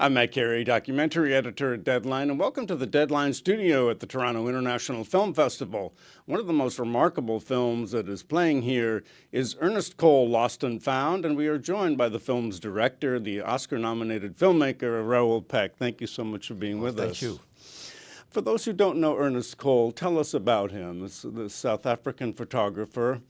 I'm Matt Carey, documentary editor at Deadline, and welcome to the Deadline studio at the Toronto International Film Festival. One of the most remarkable films that is playing here is Ernest Cole, Lost and Found, and we are joined by the film's director, the Oscar-nominated filmmaker, Raoul Peck. Thank you so much for being with us. Thank you. For those who don't know Ernest Cole, tell us about him. This is the South African photographer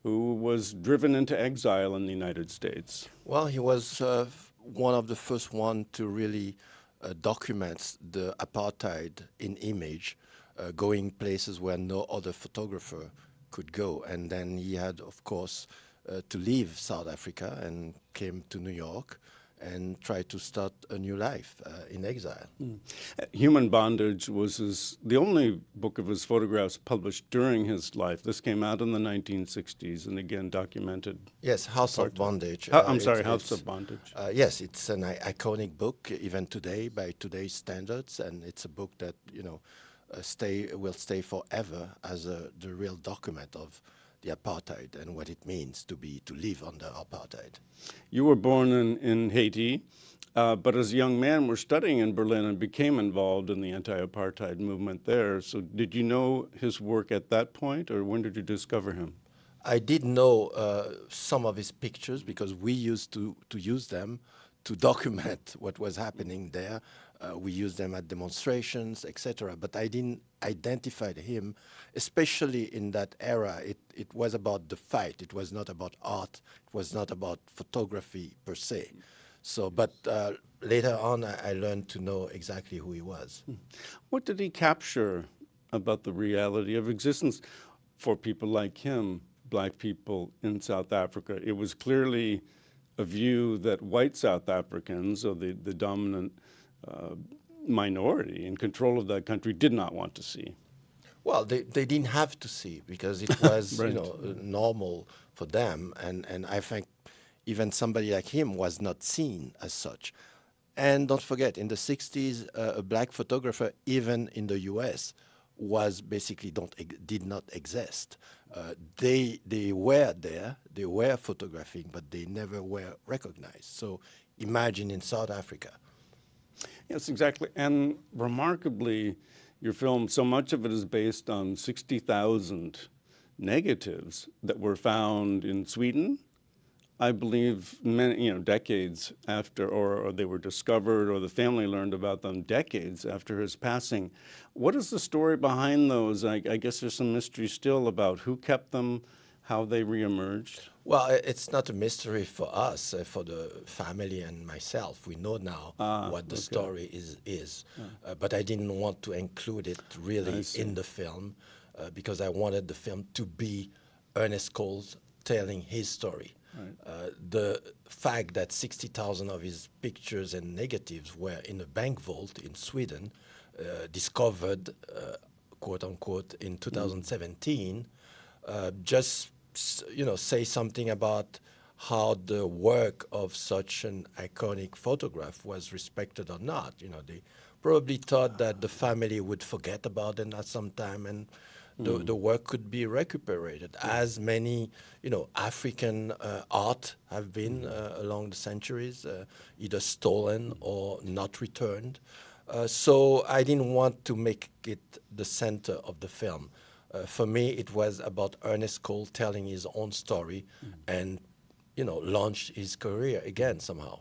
who was driven into exile in the United States. Well, he was one of the first one to really document the apartheid in image, going places where no other photographer could go. And then he had, of course, to leave South Africa and came to New York and tried to start a new life in exile. Human Bondage was the only book of his photographs published during his life. This came out in the 1960s and again documented. Yes, House of Bondage. House of Bondage. Yes, it's an iconic book even today by today's standards, and it's a book that will stay forever as the real document of the apartheid and what it means to live under apartheid. You were born in Haiti, but as a young man were studying in Berlin and became involved in the anti-apartheid movement there. So did you know his work at that point, or when did you discover him? I did know some of his pictures because we used to use them to document what was happening there. We used them at demonstrations, etc. But I didn't identify him, especially in that era. It was about the fight. It was not about art. It was not about photography per se. So, but later on, I learned to know exactly who he was. What did he capture about the reality of existence for people like him, black people in South Africa? It was clearly a view that white South Africans, or the dominant minority in control of that country, did not want to see. Well, they didn't have to see because it was right. normal for them, and I think even somebody like him was not seen as such. And don't forget, in the 60s, a black photographer, even in the U.S., was basically did not exist. They were there, they were photographing, but they never were recognized. So imagine in South Africa. Yes, exactly. And remarkably, your film, so much of it is based on 60,000 negatives that were found in Sweden, I believe, many, decades after, or they were discovered, or the family learned about them decades after his passing. What is the story behind those? I guess there's some mystery still about who kept them, how they reemerged. Well, it's not a mystery for us, for the family and myself. We know now what the story is. But I didn't want to include it really in the film because I wanted the film to be Ernest Cole's telling his story. Right. The fact that 60,000 of his pictures and negatives were in a bank vault in Sweden, discovered, quote unquote, in 2017, just say something about how the work of such an iconic photograph was respected or not. They probably thought that the family would forget about it at some time, and the work could be recuperated, as many, African art have been along the centuries, either stolen or not returned. So I didn't want to make it the center of the film. For me, it was about Ernest Cole telling his own story and, launch his career again somehow.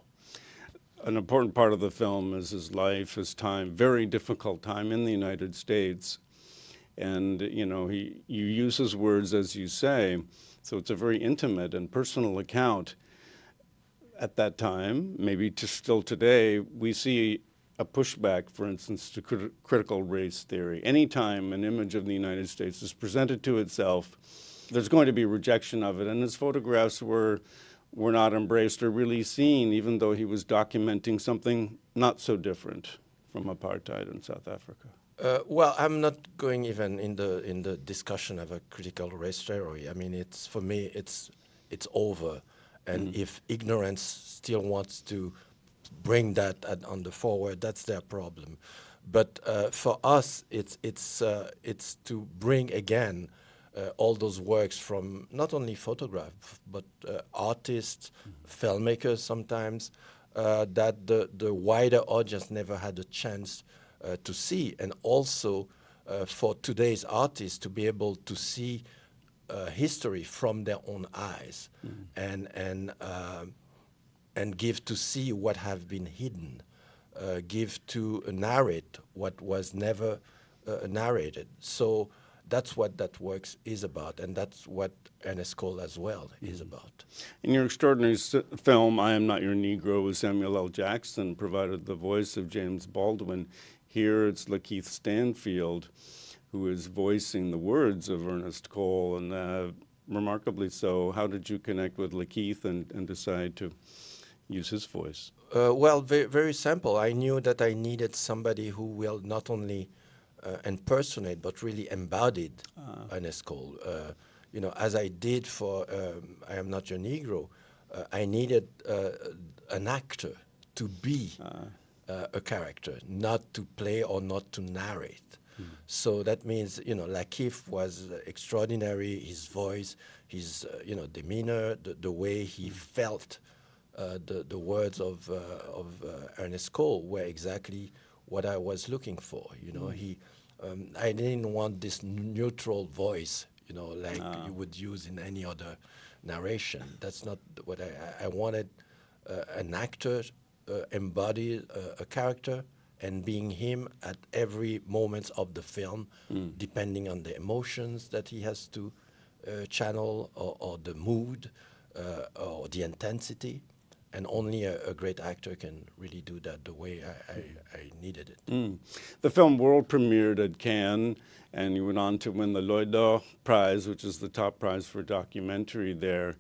An important part of the film is his life, his time, very difficult time in the United States. And, you use his words, as you say, so it's a very intimate and personal account. At that time, maybe still today, we see a pushback, for instance, to critical race theory. Anytime an image of the United States is presented to itself, there's going to be rejection of it. And his photographs were not embraced or really seen, even though he was documenting something not so different from apartheid in South Africa. Well, I'm not going even in the discussion of a critical race theory. I mean, for me, it's over. And if ignorance still wants to bring that on the forward, that's their problem. But for us, it's to bring again all those works from not only photographs but artists, filmmakers sometimes, that the wider audience never had a chance to see, and also for today's artists to be able to see history from their own eyes, and give to see what have been hidden, give to narrate what was never narrated. So that's what that works is about, and that's what Ernest Cole as well is about. In your extraordinary film, I Am Not Your Negro, with Samuel L. Jackson provided the voice of James Baldwin. Here it's Lakeith Stanfield who is voicing the words of Ernest Cole, and remarkably so. How did you connect with Lakeith and decide to use his voice? Well, very simple. I knew that I needed somebody who will not only impersonate but really embodied Ernest Cole. You know, as I did for I Am Not Your Negro, I needed an actor to be a character, not to play or not to narrate. So that means, you know, Lakeith was extraordinary. His voice, his demeanor, the way he felt the words of Ernest Cole were exactly what I was looking for. You know, I didn't want this neutral voice, you know, like you would use in any other narration. That's not what I wanted. An actor embody a character and being him at every moment of the film, depending on the emotions that he has to channel, or the mood, or the intensity. And only a great actor can really do that the way I needed it. The film world premiered at Cannes, and you went on to win the L'Oeil d'Or Prize, which is the top prize for documentary there.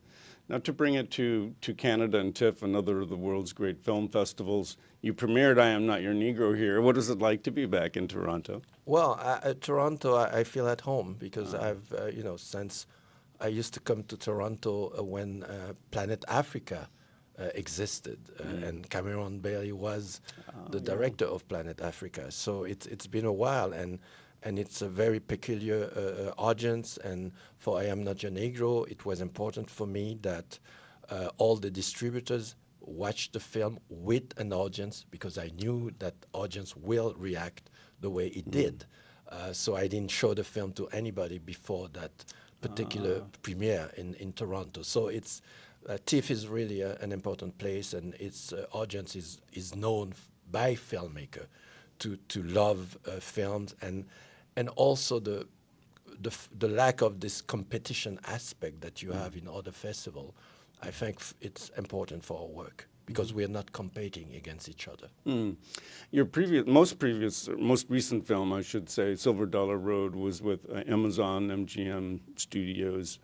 Now, to bring it to Canada and TIFF, another of the world's great film festivals, you premiered I Am Not Your Negro here. What is it like to be back in Toronto? Well, Toronto, I feel at home because I've, since I used to come to Toronto when Planet Africa existed, and Cameron Bailey was the director of Planet Africa. So it's been a while, and it's a very peculiar audience. And for I Am Not Your Negro, it was important for me that all the distributors watch the film with an audience, because I knew that audience will react the way it did. So I didn't show the film to anybody before that particular premiere in Toronto. So it's TIFF is really an important place, and its audience is known by filmmaker to love films, and also the lack of this competition aspect that you have in other festivals. I think it's important for our work, because we are not competing against each other. Your most recent film, I should say, Silver Dollar Road, was with Amazon MGM Studios.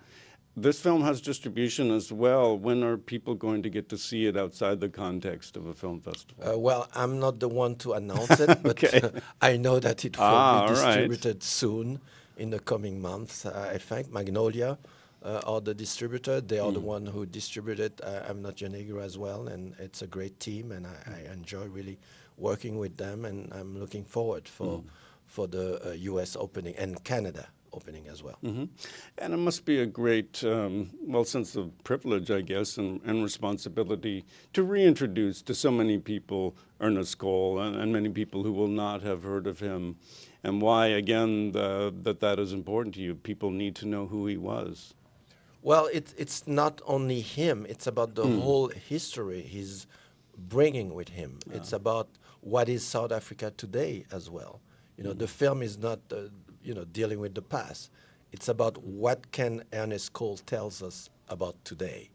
This film has distribution as well. When are people going to get to see it outside the context of a film festival? Well, I'm not the one to announce it, but I know that it will be distributed soon in the coming months. I think Magnolia are the distributor. They are the one who distributed I'm Not Your Negro as well, and it's a great team, and I enjoy really working with them, and I'm looking forward for the U.S. opening and Canada opening as well. And it must be a great, sense of privilege, I guess, and responsibility to reintroduce to so many people Ernest Cole, and many people who will not have heard of him, and why, again, that is important to you. People need to know who he was. Well, it's not only him. It's about the whole history he's bringing with him. It's about what is South Africa today as well. You know, the film is not dealing with the past. It's about what can Ernest Cole tells us about today.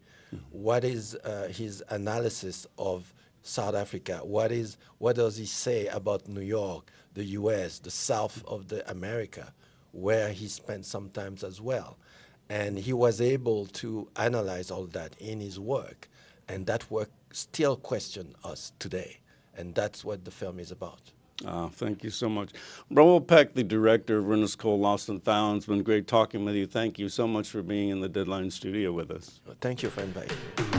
What is his analysis of South Africa? What does he say about New York, the U.S., the South of the America, where he spent some time as well? And he was able to analyze all that in his work, and that work still questions us today, and that's what the film is about. Thank you so much. Raoul Peck, the director of Ernest Cole Lost and Found. It's been great talking with you. Thank you so much for being in the Deadline studio with us. Thank you for inviting me.